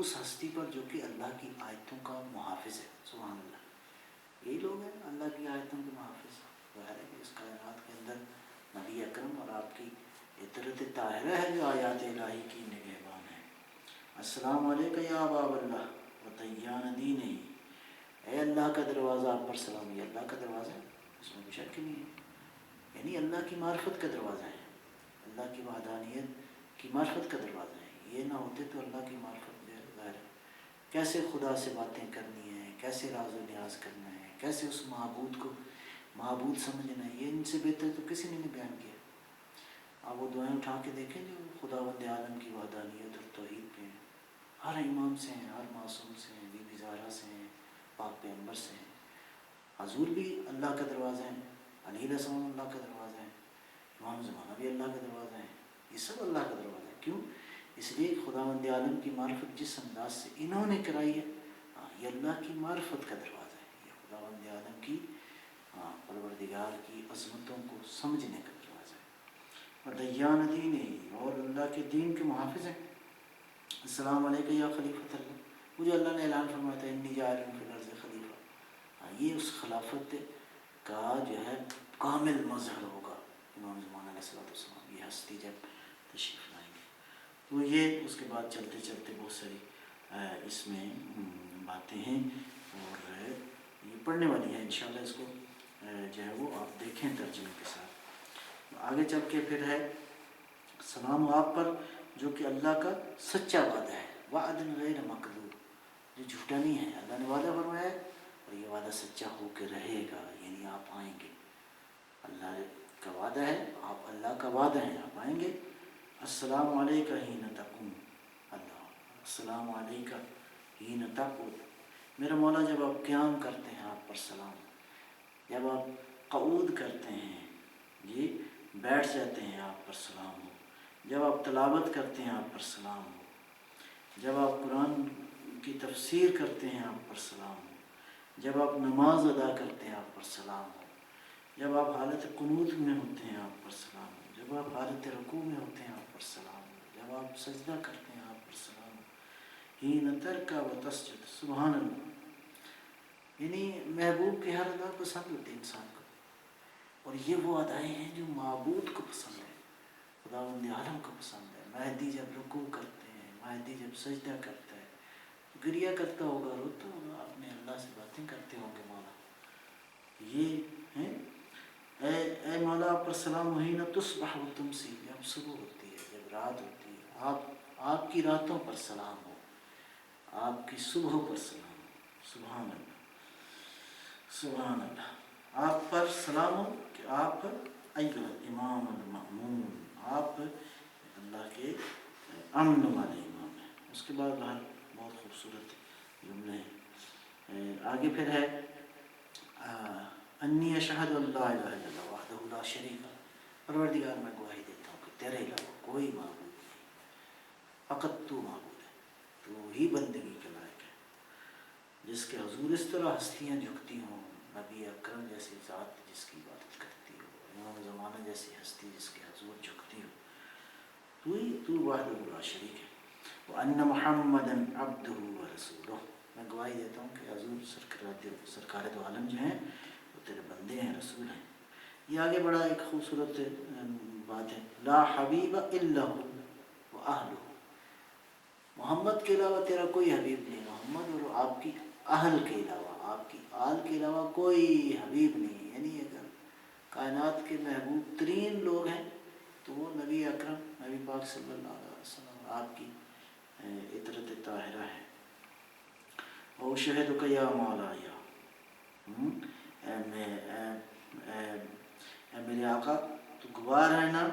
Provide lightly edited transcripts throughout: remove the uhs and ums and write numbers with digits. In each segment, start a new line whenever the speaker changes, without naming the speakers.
اس ہستی پر جو کہ اللہ کی آیتوں کا محافظ ہے. سبحان اللہ. یہی لوگ ہیں اللہ کی آیتوں کے محافظ. ظاہر ہے کہ اس کائنات کے اندر نبی اکرم اور آپ کی عطرت طاہرہ ہے جو آیات الہی کی نگہبان ہے. السلام علیکم یا باب اللہ و طیان دین. اے اللہ کا دروازہ آپ پر سلام. یہ اللہ کا دروازہ ہے, اس میں کوئی شک نہیں ہے. یعنی اللہ کی معرفت کا دروازہ ہے, اللہ کی وحدانیت کی معرفت کا دروازہ ہے. یہ نہ ہوتے تو اللہ کی معرفت ظاہر ہے کیسے خدا سے باتیں کرنی ہیں, کیسے راز و نیاز کرنا ہے, کیسے اس معبود کو معبود سمجھنا ہے, یہ ان سے بہتر تو کسی نے نہیں بیان کیا. آپ وہ دعائیں اٹھا کے دیکھیں جو خداوند عالم کی وحدانیت اور توحید پہ ہیں. ہر امام سے ہیں, ہر معصوم سے ہیں, بی بی زہرا سے ہیں, پاک پیغمبر سے ہیں. حضور بھی اللہ کا دروازہ ہیں, علیہ السلام اللہ کا دروازہ ہے, امام زمانہ بھی اللہ کا دروازہ ہے. یہ سب اللہ کا دروازہ ہے. کیوں؟ اس لیے خداوند عالم کی معرفت جس انداز سے انہوں نے کرائی ہے, یہ اللہ کی معرفت کا دروازہ ہے. یہ خداوند عالم کی پروردگار کی عظمتوں کو سمجھنے کا دروازہ ہے. اور دیان دین ہے, اور اللہ کے دین کے محافظ ہیں. السلام علیکم یا خلیفۃ اللہ. مجھے اللہ نے اعلان فرمایا تھا انی جاعل فی الارض خلیفہ. یہ اس خلافت کا جو ہے کامل مظہر ہوگا امام زمان علیہ السلام. یہ ہستی جب تشریف لائیں گے تو یہ اس کے بعد چلتے چلتے بہت ساری اس میں باتیں ہیں اور یہ پڑھنے والی ہے انشاءاللہ. اس کو جو ہے وہ آپ دیکھیں ترجمے کے ساتھ. آگے چل کے پھر ہے سلام آپ پر جو کہ اللہ کا سچا وعدہ ہے. وعد غیر مکذوب, جو جھوٹا نہیں ہے. اللہ نے وعدہ فرمایا ہے اور یہ وعدہ سچا ہو کے رہے گا, یعنی آپ آئیں گے. اللہ کا وعدہ ہے, آپ اللہ کا وعدہ ہے, آپ آئیں گے. السلام علیکم حین تقوم. اللہ السلام علیکم حین تقوم. میرا مولا جب آپ قیام کرتے ہیں آپ پر سلام, جب آپ قعود کرتے ہیں, جی بیٹھ جاتے ہیں آپ پر سلام ہو, جب آپ تلاوت کرتے ہیں آپ پر سلام ہو, جب آپ قرآن کی تفسیر کرتے ہیں آپ پر سلام ہو, جب آپ نماز ادا کرتے ہیں آپ پر سلام ہو, جب آپ حالت قنوت میں ہوتے ہیں آپ پر سلام ہو, جب آپ حالت رکوع میں ہوتے ہیں آپ پر سلام ہو, جب آپ سجدہ کرتے ہیں آپ پر سلام ہو. حین ترکع و تسجد. سبحان اللہ. یعنی محبوب کے ہر ادا پسند ہوتے ہیں انسان کو, اور یہ وہ ادائیں ہیں جو معبود کو پسند ہے, خداوند عالم کو پسند ہے. مہدی جب رکوع کرتے ہیں, مہدی جب سجدہ کرتا ہے, گریہ کرتا ہوگا, روتا ہوگا, اپنے اللہ سے باتیں کرتے ہوں گے. مولا یہ ہیں اے مولا آپ پر سلام ہو. حین تصبح و تمسی. جب صبح ہوتی ہے, جب رات ہوتی ہے, آپ کی راتوں پر سلام ہو, آپ کی صبحوں پر سلام ہو. سبحان اللہ سبحان اللہ. آپ پر سلام ہو کہ آپ ایھا الامام المأمون, آپ اللہ کے امن والے امام ہیں. اس کے بعد بہت خوبصورت جملے ہیں. آگے پھر ہے انی اشہد ان لا الہ الا اللہ وحدہ لا شریک لہ. پروردگار میں گواہی دیتا ہوں کہ تیرے علاوہ کوئی معبود نہیں, فقط تو معبود ہے, تو ہی بندگی کے لائق ہے. جس کے حضور اس طرح ہستیاں جھکتی ہوں, نبی اکرم جیسی ذات جس کی عبادت کرتی ہو, امام زمانہ جیسی ہستی جس کے حضور جھکتی ہو, تو وحدہ لا شریک ہے. وَأَنَّ مُحَمَّدًا عَبْدُهُ وَرَسُولُهُ. میں گواہی دیتا ہوں کہ حضور سرکار دو عالم جو ہیں وہ تیرے بندے ہیں, رسول ہیں. یہ آگے بڑا ایک خوبصورت بات ہے. لا حبیب الا هو وأهله. محمد کے علاوہ تیرا کوئی حبیب نہیں. محمد اور آپ کی اہل کے علاوہ, آپ کی آل کے علاوہ کوئی حبیب نہیں. یعنی اگر کائنات کے محبوب ترین لوگ ہیں تو وہ نبی اکرم نبی پاک صلی اللہ علیہ وسلم آپ کی عطرت طاہرہ ہے. او شہدک یا مولا, یا اے میرے آقا تو گواہ رہنا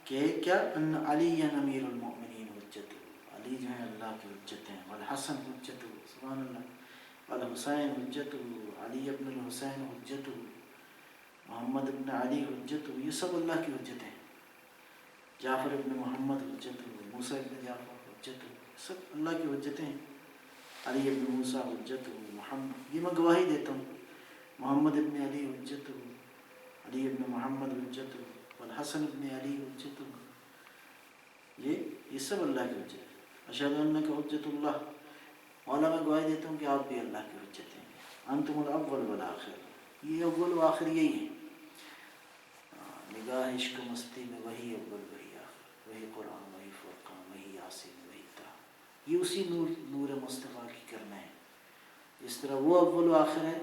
کہ کیا ان علی امیر المؤمنین حجتہ. علی جو ہیں اللہ کی حجت ہیں. والحسن حجتہ. سبحان اللہ. والحسین حجتہ. علی ابن الحسین حجتہ. محمد ابن علی حجتہ. یہ سب اللہ کی حجتیں ہیں. جعفر ابن محمد حجتہ. موسیٰ ابن جعفر حجتہ. سب اللہ کی حجتیں ہیں. علی ابن موسیٰ حجتہ. محمد, یہ میں گواہی دیتا ہوں, محمد ابن علی حجتہ. علی ابن محمد حجتہ. والحسن ابن علی حجتہ. یہ سب اللہ کی حجت ہے. اشہد انک حجت اللہ مولا میں گواہی دیتا ہوں کہ آپ بھی اللہ کی حجت ہیں، انتم الاول والآخر، یہ اول و آخر یہی ہے. نگاہ عشق و مستی میں وہی اول وہی آخر، وہی قرآن وہی فرقان وہی یاسین وہی طہ، یہ اسی نور مصطفیٰ کی کرنا ہے. اس طرح وہ اول و آخر ہے،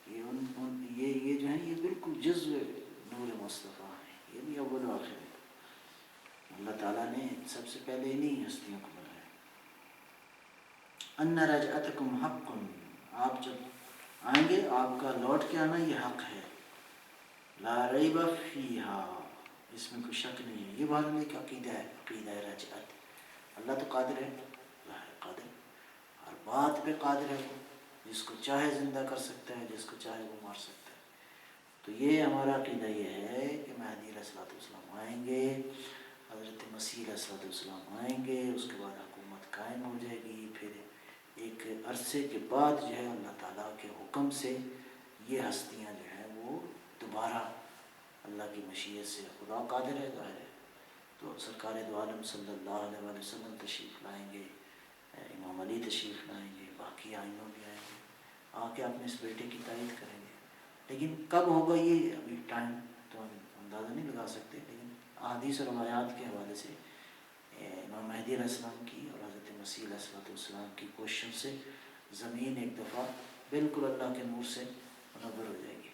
یہ جو ہیں یہ بالکل جزو نور مصطفیٰ ہیں، یہ بھی اول و آخر ہے. اللہ تعالیٰ نے سب سے پہلے انہیں ہستیوں کو بنایا. ان رجعتکم حق، آپ جب آئیں گے آپ کا لوٹ کے آنا یہ حق ہے. لا ریب فیہا، اس میں کوئی شک نہیں ہے. یہ بہرحال ایک عقیدہ ہے، عقیدہ رجعت. اللہ تو قادر ہے، اللہ ہے قادر، ہر بات پہ قادر ہے. وہ جس کو چاہے زندہ کر سکتا ہے، جس کو چاہے وہ مار سکتا ہے. تو یہ ہمارا عقیدہ یہ ہے کہ مہدی علیہ الصلوۃ والسلام آئیں گے، حضرت مسیح علیہ الصلوۃ والسلام آئیں گے، اس کے بعد حکومت قائم ہو جائے گی. پھر ایک عرصے کے بعد جو ہے اللہ تعالیٰ کے حکم سے یہ ہستیاں جو ہیں وہ دوبارہ اللہ کی مشیت سے، خدا قادر ہے ظاہر ہے، تو سرکار دو عالم صلی اللہ علیہ وسلم تشریف لائیں گے، امام علی تشریف لائیں گے، باقی آئمہ بھی آئیں گے، آ کے اپنے اس بیٹے کی تائید کریں گے. لیکن کب ہوگا یہ ابھی ٹائم تو ہم اندازہ نہیں لگا سکتے. لیکن احادیث اور روایات کے حوالے سے امام مہدی علیہ السلام کی اور حضرت مسیح علیہ السلام کی کوششوں سے زمین ایک دفعہ بالکل اللہ کے نور سے منور ہو جائے گی.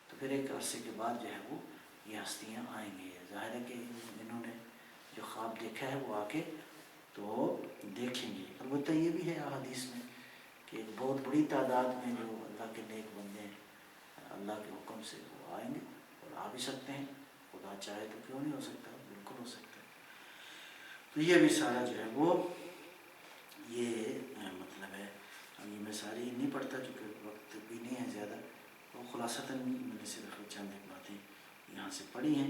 تو پھر ایک عرصے کے بعد جو ہے وہ یہ ہستیاں آئیں گی. ظاہر ہے کہ انہوں نے جو خواب دیکھا ہے وہ آ کے تو دیکھیں گے. البتہ یہ بھی ہے احادیث میں کہ ایک بہت بڑی تعداد میں جو اللہ کے نیک بندے ہیں اللہ کے حکم سے وہ آئیں گے اور آ بھی سکتے ہیں. خدا چاہے تو کیوں نہیں ہو سکتا، بالکل ہو سکتا ہے. تو یہ بھی سارا جو ہے وہ یہ مطلب ہے. اب یہ میں ساری نہیں پڑھتا چونکہ وقت بھی نہیں ہے زیادہ، تو خلاصتاً میں نے صرف چند ایک باتیں یہاں سے پڑھی ہیں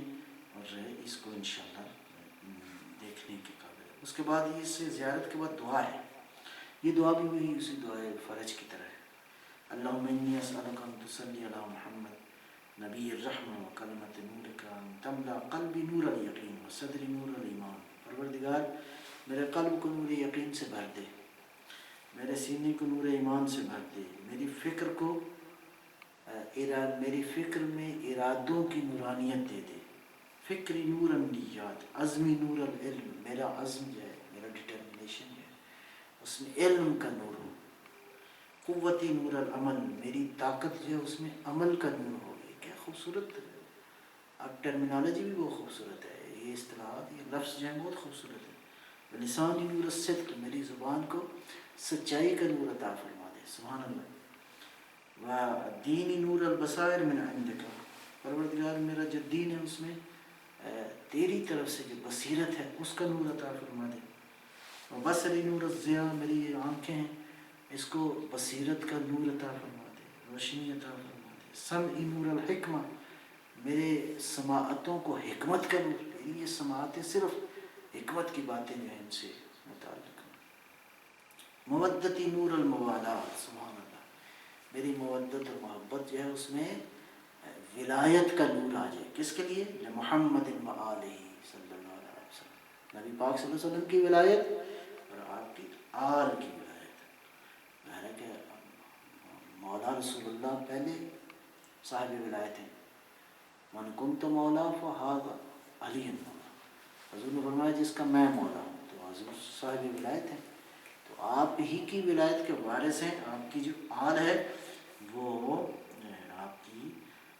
اور اس کو انشاءاللہ دیکھنے کے قابل ہے. اس کے بعد اس زیارت کے بعد دعا ہے. یہ دعا بھی وہی اسی دعائے فرج کی طرح ہے. اللہم انی اسألک ان تصلی علی محمد نبی الرحمہ و کلمۃ نورک ان تملا قلبی نور الیقین و صدری نور الایمان. پروردگار میرے قلب کو نور یقین سے بھر دے، میرے سینے کو نور ایمان سے بھر دے، میری فکر کو میری فکر میں ارادوں کی نورانیت دے دے. فکری نور النیات، عزمی نور العلم، میرا عزم جو ہے، میرا ڈٹرمنیشن جو ہے اس میں علم کا نور ہو. قوتی نور العمل، میری طاقت جو ہے اس میں عمل کا نور ہو. یہ کیا خوبصورت، اب ٹرمینالوجی بھی بہت خوبصورت ہے، یہ اصطلاحات یہ لفظ جو ہے بہت خوبصورت ہے. لسانی نور الصدق، میری زبان کو سچائی کا نور عطا فرما دے. سبحان اللہ. و دینی نور البصائر من عندک، پروردگار میرا جو دین ہے اس میں تیری طرف سے جو بصیرت ہے اس کا نور عطا فرما دے. و بصری نور الضیاء، میری یہ آنکھیں ہیں اس کو بصیرت کا نور عطا فرما دے، روشنی عطا فرما دے. سمعی نور الحکمہ، میرے سماعتوں کو حکمت کا نور. میری یہ سماعتیں صرف حکمت کی باتیں جو ہیں ان سے متعلق. مودتی نور الموالات، سبحان اللہ، میری مودت اور محبت جو ہے اس میں ولایت کا نور آ جائے. کس کے لیے؟ محمد و آلہ صلی اللہ علیہ وسلم، نبی پاک صلی اللہ علیہ وسلم کی ولایت اور آپ کی آل کی ولایت. ظاہر ہے کہ مولا رسول اللہ پہلے صاحب ولایت ہیں. من کنت مولا فہذا علی مولا، حضور نے فرمایا جس کا میں مولا ہوں تو حضور صاحب ولایت ہیں. تو آپ ہی کی ولایت کے وارث ہیں. آپ کی جو آل ہے وہ آپ کی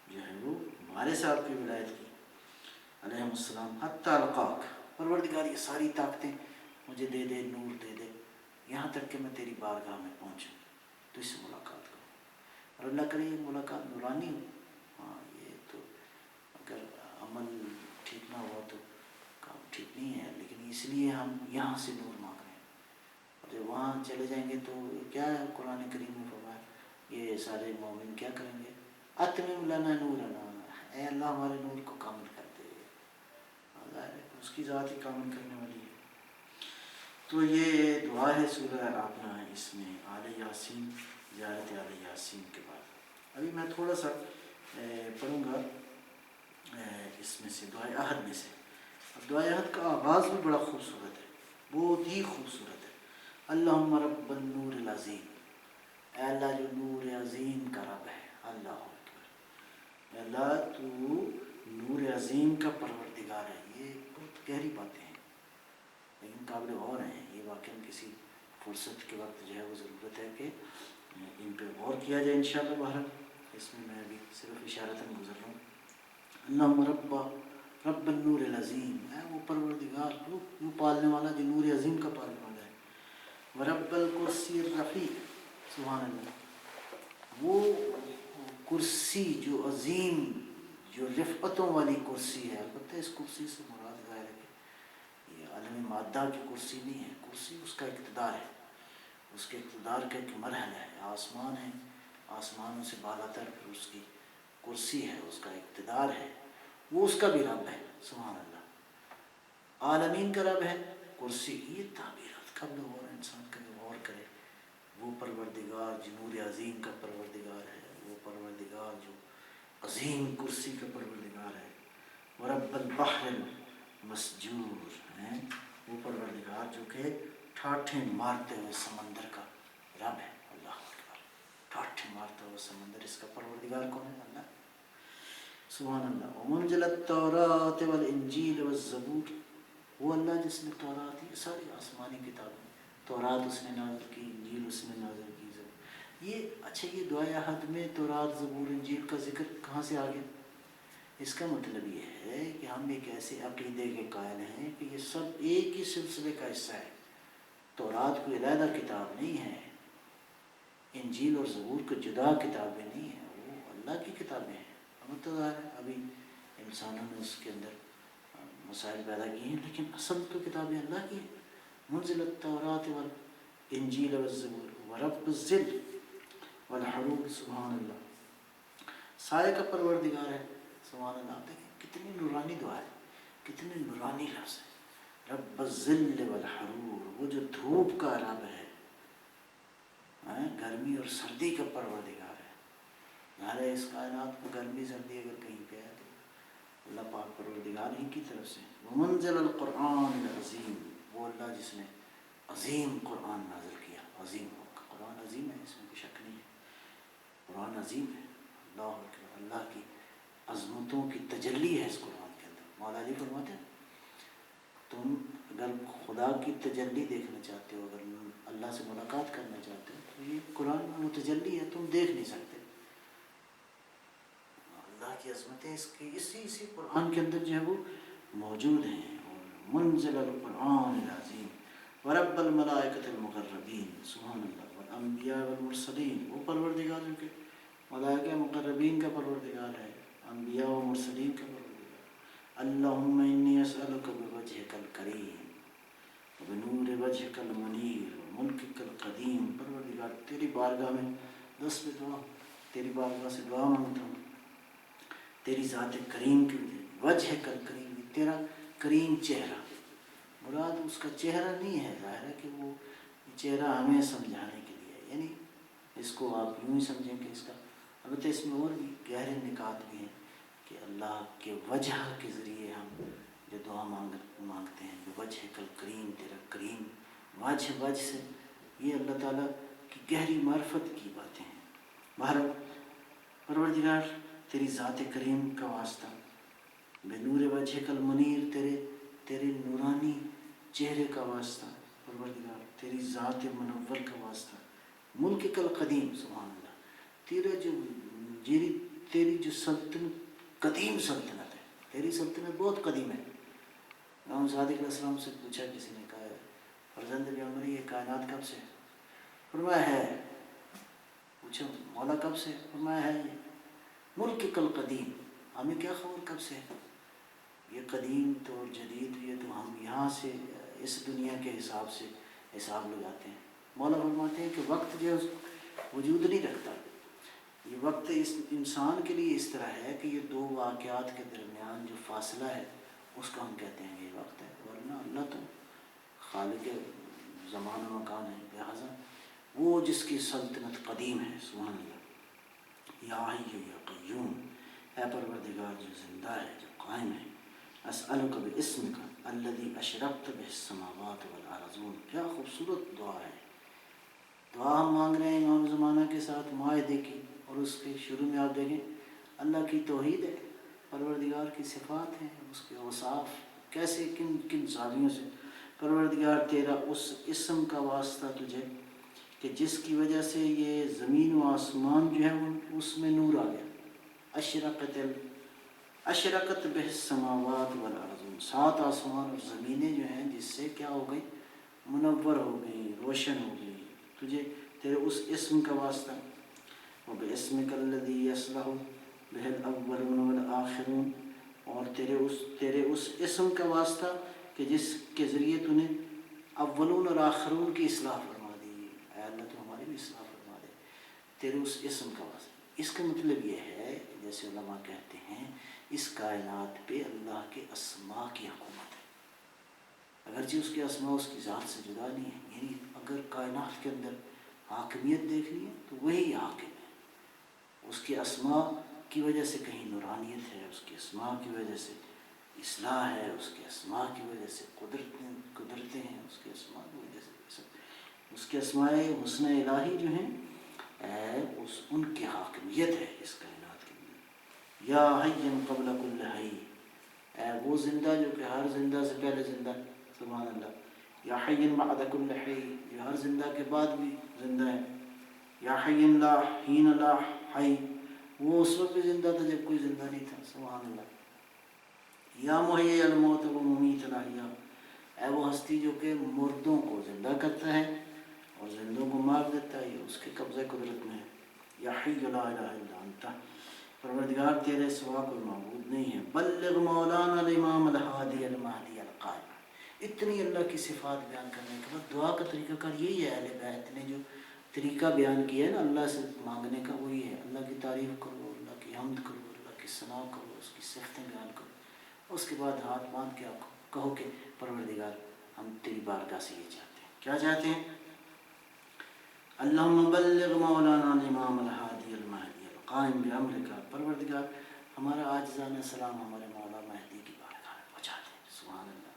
جو ہے وہ وارث آپ کی ولایت کی علیہ السلام. حتی القاک، پروردگار یہ ساری طاقتیں مجھے دے دے، نور دے دے، یہاں تک کہ میں تیری بارگاہ میں پہنچوں تو اس سے ملاقات کروں. اور اللہ کرے یہ ملاقات نورانی ہو. ہاں یہ تو اگر عمل ٹھیک نہ ہوا تو کام ٹھیک نہیں ہے، لیکن اس لیے ہم یہاں سے نور مانگ رہے ہیں. اور جب وہاں چلے جائیں گے تو کیا ہے قرآن کریم میں فرمایا یہ سارے مومن کیا کریں گے؟ اتمم لنا نورنا، اے اللہ ہمارے نور کو کامل کر دے. ظاہر ہے اس کی ذات ہی کامل کرنے والی ہے. تو یہ دعا ہے سورہ اپنا اس میں آل یاسین، زیارت آل یاسین کے بعد. ابھی میں تھوڑا سا پڑھوں گا اس میں سے دعائے عہد میں سے. اب دعائے عہد کا آغاز بھی بڑا خوبصورت ہے، بہت ہی خوبصورت ہے. اللہم رب النور العظیم، اے اللہ جو نور عظیم کا رب ہے، اللہ اکبر، اے اللہ تو نور عظیم کا پروردگار ہے۔ یہ بہت گہری باتیں ہیں لیکن قابل غور ہیں، یہ واقعاً کسی فرصت کے وقت جو ہے وہ ضرورت ہے کہ ان پہ غور کیا جائے انشاءاللہ۔ بہرحال اس میں ابھی صرف اشارتاً گزر رہا ہوں۔ اللہم رب النور العظیم، اے وہ پروردگار جو پالنے والا، جو نور عظیم کا پالنے والا ہے۔ ورب الکرسی الرفیع، سبحان اللہ، وہ کرسی جو عظیم، جو رفعتوں والی کرسی ہے۔ البتہ اس کرسی سے مراد ظاہر ہے کہ یہ عالم مادہ کی کرسی نہیں ہے، کرسی اس کا اقتدار ہے، اس کے اقتدار کا ایک مرحلہ ہے، آسمان ہے، آسمانوں سے بالا تر پھر اس کی کرسی ہے، اس کا اقتدار ہے، وہ اس کا بھی رب ہے، سبحان اللہ، عالمین کا رب ہے، کرسی۔ یہ تعبیرات قبل غور انسان کبھی غور کرے، وہ پروردگار جو نور عظیم کا پروردگار ہے، وہ پروردگار جو عظیم کرسی کا پروردگار ہے۔ ورب البحر المسجور ہے، وہ پروردگار جو کہ ٹھاٹھیں مارتے ہوئے سمندر کا رب ہے، اللہ اکبر، ٹھاٹھیں مارتا ہوا سمندر، اس کا پروردگار کون ہے؟ اللہ، سبحان اللہ۔ ومنزل التوراۃ والانجیل والزبور، وہ اللہ جس نے تورات، یہ ساری آسمانی کتابیں، تورات اس نے نازل کی، انجیل اس نے نازل کی، زبور۔ یہ اچھا، یہ دعائے احد میں تورات، زبور، انجیل کا ذکر کہاں سے آ گیا؟ اس کا مطلب یہ ہے کہ ہم ایک ایسے عقیدے کے قائل ہیں کہ یہ سب ایک ہی سلسلے کا حصہ ہے۔ تورات کوئی علیحدہ کتاب نہیں ہے، انجیل اور زبور کو جدا کتابیں نہیں ہیں، وہ اللہ کی کتابیں ہیں۔ متظاہر ہے ابھی انسانوں نے اس کے اندر مسائل پیدا کیے ہیں، لیکن اصل تو کتابیں اللہ کی ہیں۔ منزل التوراۃ والانجیل والزبور ورب الظل والحرور، سبحان اللہ، سائے کا پروردگار ہے، سبحان اللہ۔ دیکھیں کتنی نورانی دعا ہے، کتنے نورانی لفظ ہے۔ رب الظل والحرور، وہ جو دھوپ کا رب ہے، گرمی اور سردی کا پروردگار ہے۔ ظاہر اس کائنات میں گرمی سردی اگر کہیں پہ ہے تو اللہ پاک پروردگار ہی کی طرف سے۔ ومنزل القرآن العظیم، وہ اللہ جس نے عظیم قرآن نازل کیا، عظیم قرآن عظیم ہے، اس میں کوئی شک نہیں ہے، قرآن عظیم ہے، اللہ اکبر، اللہ کی عظمتوں کی تجلی ہے اس قرآن کے اندر۔ مولا علی فرماتے ہیں تم اگر خدا کی تجلی دیکھنا چاہتے ہو، اگر اللہ سے ملاقات کرنا چاہتے ہو تو یہ قرآن میں متجلی ہے، تم دیکھ نہیں سکتے اللہ کی عظمتیں، اس کی اسی قرآن کے اندر جو ہے وہ موجود ہیں۔ منزل القرآن العظیم ورب الملائکۃ المقربین، سبحان اللہ، والانبیاء والمرسلین، وہ پروردگار جو کہ ملائکہ مقربین کا پروردگار ہے، انبیاء و مرسلین کا پروردگار۔ اللہم انی اسألک بوجہک الکریم بنور وجہک المنیر وملکک القدیم، پروردگار تیری بارگاہ میں دست دعا، تیری بارگاہ سے دعا مانگتا ہوں، تیری ذات کریم کی وجہک الکریم، تیرا کریم چہرہ، مراد اس کا چہرہ نہیں ہے، ظاہر ہے کہ وہ چہرہ ہمیں سمجھانے کے لیے، یعنی اس کو آپ یوں ہی سمجھیں کہ اس کا، البتہ اس میں اور بھی گہرے نکات بھی ہیں کہ اللہ کے وجہ کے ذریعے ہم جو دعا مانگتے ہیں، وجہک الکریم، تیرا کریم، وجہ سے یہ اللہ تعالیٰ کی گہری معرفت کی باتیں ہیں۔ بہرحال پروردگار تیری ذات کریم کا واسطہ، بنور وجہک المنیر، تیرے نورانی چہرے کا واسطہ، پروردگار تیری ذات منور کا واسطہ، ملکک القدیم، سبحان اللہ، تیری جو سلطنت قدیم سلطنت ہے، تیری سلطنت بہت قدیم ہے۔ امام صادق علیہ السلام سے پوچھا کسی نے، کہا فرزند پیغمبر یہ کائنات کب سے؟ فرمایا ہے۔ پوچھا مولا کب سے؟ فرمایا ہے ملکک القدیم، ہمیں کیا خبر کب سے ہے، یہ قدیم تو اور جدید، یہ تو ہم یہاں سے اس دنیا کے حساب سے حساب لگاتے ہیں۔ مولا فرماتے ہیں کہ وقت جو وجود نہیں رکھتا، یہ وقت اس انسان کے لیے اس طرح ہے کہ یہ دو واقعات کے درمیان جو فاصلہ ہے اس کو ہم کہتے ہیں یہ وقت ہے، ورنہ اللہ تو خالق زمان و مکان ہے، لہٰذا وہ جس کی سلطنت قدیم ہے، سبحان اللہ۔ یا حی یا قیوم، اے پروردگار جو زندہ ہے، جو قائم ہے، اسألک باسمک الذی اشرقت بہ السماوات والارضون. کیا خوبصورت دعا ہے. دعا ہم مانگ رہے ہیں امام زمانہ کے ساتھ معاہدے کی, اور اس کے شروع میں آپ دیکھیں اللہ کی توحید ہے, پروردگار کی صفات ہیں, اس کے اوصاف کیسے کن کن زاویوں سے. پروردگار تیرا اس اسم کا واسطہ تجھے کہ جس کی وجہ سے یہ زمین و آسمان جو ہے اس میں نور آ گیا. اشرقت بہ السماوات والارض, 7 آسمان اور زمینیں جو ہیں جس سے کیا ہو گئی, منور ہو گئی, روشن ہو گئی. تجھے تیرے اس اسم کا واسطہ. وباسمک الذی یصلح بہ الاولون والآخرون, اور تیرے اس اسم کا واسطہ کہ جس کے ذریعے تو نے اولون اور آخرون کی اصلاح فرما دی. اے اللہ تو ہماری بھی اصلاح فرما دے تیرے اس اسم کا واسطہ. اس کا مطلب یہ ہے جیسے علماء کہتے ہیں اس کائنات پہ اللہ کے اسماء کی حکومت ہے, اگرچہ اس کے اسماء اس کی ذات سے جدا نہیں ہے. یعنی اگر کائنات کے اندر حاکمیت دیکھنی ہے تو وہی حاکم ہے. اس کے اسماء کی وجہ سے کہیں نورانیت ہے, اس کے اسماء کی وجہ سے اصلاح ہے, اس کے اسماء کی وجہ سے قدرتیں ہیں, اس کے اسماء کی وجہ سے اس کے اسماء حسنہ الہی جو ہیں ان کی حاکمیت ہے اس کائنات کے اندر. یا حی قبل کل حی, اے وہ زندہ جو کہ ہر زندہ سے پہلے زندہ, سبحان اللہ. یا حی بعد کل حی, جو ہر زندہ کے بعد بھی زندہ ہے. یا حی لا حین لا حی, وہ اس وقت بھی زندہ تھا جب کوئی زندہ نہیں تھا, سبحان اللہ. یا محیی الموت و ممیت الاحیاء, اے وہ ہستی جو کہ مردوں کو زندہ کرتا ہے اور زندوں کو مار دیتا ہے, یہ اس کے قبضہ قدرت میں ہے. یا حی لا الہ الا انت, پروردگار تیرے سوا کوئی معبود نہیں ہے. بلغ مولانا الامام الہادی المہدی القائم. اتنی اللہ کی صفات بیان کرنے کے بعد دعا کا طریقہ کار یہی ہے. اہل بیت نے جو طریقہ بیان کیا ہے نا اللہ سے مانگنے کا, وہی ہے اللہ کی تعریف کرو, اللہ کی حمد کرو, اللہ کی ثنا کرو, اس کی صفتیں بیان کرو. اس کے بعد ہاتھ باندھ کے آپ کہو کہ پروردگار ہم تیری بارگاہ سے یہ چاہتے ہیں. کیا چاہتے ہیں؟ اللہم بلغ مولانا الامام الہادی المہدی القائم بامرک, پروردگار ہمارا عاجزانہ سلام ہمارے مولا مہدی کی بارگاہ میں پہنچا دیں. سبحان اللہ.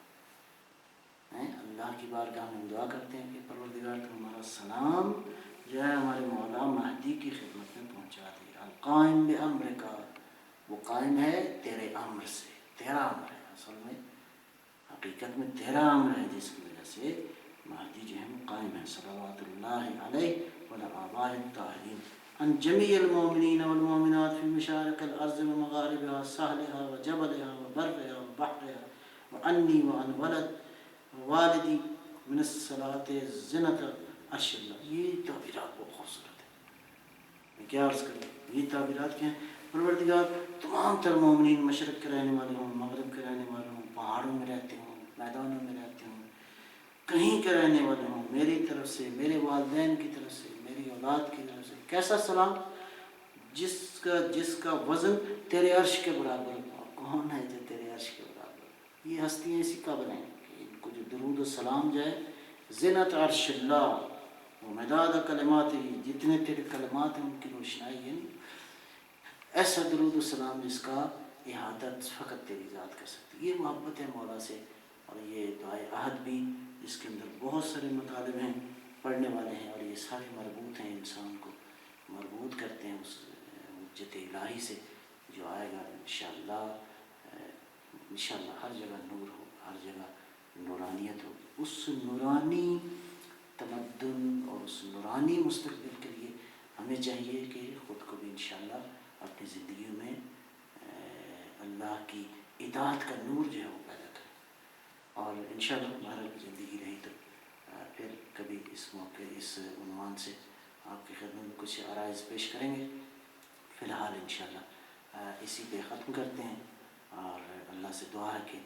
اللہ کی بارگاہ میں دعا کرتے ہیں کہ پروردگار تو ہمارا سلام جو ہے ہمارے مولا مہدی کی خدمت میں پہنچا دے. القائم بامرک, وہ قائم ہے تیرے امر سے. تیرا امر ہے, اصل میں حقیقت میں تیرا امر ہے جس کی وجہ سے مہدی جو ہے قائم ہے. صلوات اللہ علیہ وعلی آبائہ الطاہرین عن جمیع المؤمنین والمؤمنات فی مشارق الارض ومغاربها ساحلها وجبلها وبرها وبحرها وعنی وعن والدی من الصلاة زنت عرش اللہ. یہ تعبیرات بہت خوبصورت ہے. میں کیا عرض کروں, یہ تعبیرات کیا ہیں؟ پروردگار تمام تر مومنین مشرق کے رہنے والے ہوں, مغرب کے رہنے والے ہوں, پہاڑوں میں رہتے ہوں, میدانوں میں رہتے ہوں, کہیں کے رہنے والے ہوں, میری طرف سے, میرے والدین کی طرف سے, میری اولاد کی طرف سے. کیسا سلام؟ جس کا وزن تیرے عرش کے برابر ہو. کون ہے جو تیرے عرش کے برابر ہو؟ یہ ہستیاں اسی قابل ہیں کہ ان کو جو درود و سلام جائے زینت عرش اللہ و مداد کلمات, جتنے تیرے کلمات ہیں ان کی روشنائی, یعنی ایسا درود و سلام جس کا احاطہ فقط تیری ذات کر سکتی. یہ محبت ہے مولا سے. اور یہ دعائے عہد بھی جس کے اندر بہت سارے مطالب ہیں, پڑھنے والے ہیں, اور یہ سارے مربوط ہیں, انسان کو مربوط کرتے ہیں اس حجت الہی سے جو آئے گا انشاءاللہ. انشاءاللہ ہر جگہ نور ہو, ہر جگہ نورانیت ہوگی. اس نورانی تمدن اور اس نورانی مستقبل کے لیے ہمیں چاہیے کہ خود کو بھی انشاءاللہ اپنی زندگیوں میں اللہ کی اطاعت کا نور جو ہے وہ پیدا کریں. اور انشاءاللہ ہمارا زندگی رہی تو پھر کبھی اس موقع اس عنوان سے آپ کی خدمت میں کچھ عرائض پیش کریں گے. فی الحال انشاءاللہ اسی پہ ختم کرتے ہیں, اور اللہ سے دعا ہے کہ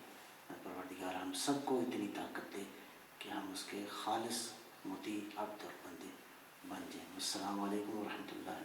پروردگار ہم سب کو اتنی طاقت دے کہ ہم اس کے خالص مطیع عبد اور بندے بن جائیں. السلام علیکم ورحمۃ اللہ.